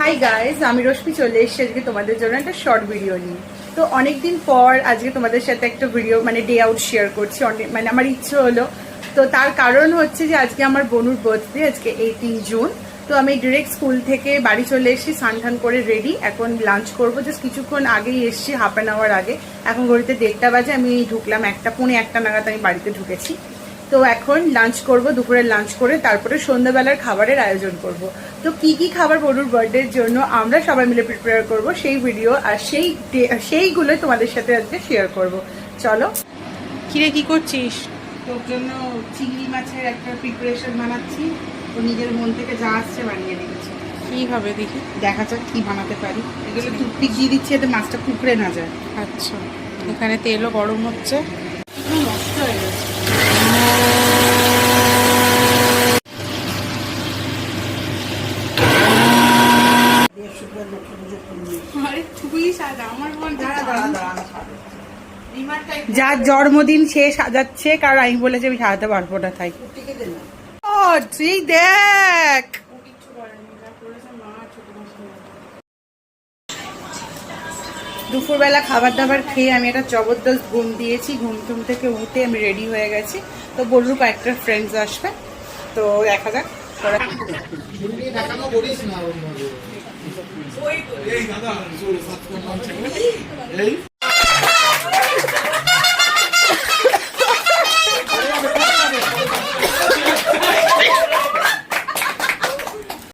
Hi guys, আমি রশ্মি চলে এসেছি আজকে তোমাদের জন্য একটা শর্ট ভিডিও নিয়ে। তো অনেকদিন পর আজকে তোমাদের সাথে একটা ভিডিও ডে আউট শেয়ার করছি। আমার ইচ্ছে হলো, তো তার কারণ হচ্ছে যে আজকে আমার বোনুর বার্থডে, আজকে 18 জুন। তো আমি ডিরেক্ট স্কুল থেকে বাড়ি চলে এসেছি, স্নান করে রেডি, এখন লাঞ্চ করবো। জাস্ট কিছুক্ষণ আগেই এসেছি, হাফ অ্যান আওয়ার আগে। এখন ঘড়িতে 1:30 বাজে, আমি ঢুকলাম 1:45 নাগাদ আমি বাড়িতে ঢুকেছি। তো এখন লাঞ্চ করব, দুপুরের লাঞ্চ করে তারপরে সন্ধ্যাবেলার খাবারের আয়োজন করব। তো কি কি খাবার বড়ুর বার্থডের জন্য আমরা সবাই মিলে প্রিপেয়ার করব সেই ভিডিও আর সেইগুলোই তোমাদের সাথে আজকে শেয়ার করব। চলো। কিরে, কি করছিস? তোর জন্য চিংড়ি মাছের একটা প্রিপারেশন বানাচ্ছি। ও নিজের মন থেকে যা আসছে বানিয়ে রেখেছি। কি হবে দেখি, দেখা যাক কি বানাতে পারি। এগুলো টুকপিক দিয়ে দিচ্ছি যাতে মাছটা কুকড়ে না যায়। আচ্ছা, এখানে তেলও গরম হচ্ছে। নষ্ট হয়ে গেছে। যার জন্মদিন সে সাজাচ্ছে, কারণ আমি বলেছি আমি সাজাতে পারবো না, তাই। দেখ, দুপুরবেলা খাবার দাবার খেয়ে আমি একটা জবরদস্ত ঘুম দিয়েছি। ঘুম থেকে উঠে আমি রেডি হয়ে গেছি। তো বললু কয়েকটা ফ্রেন্ডস আসবে, তো দেখা যাক।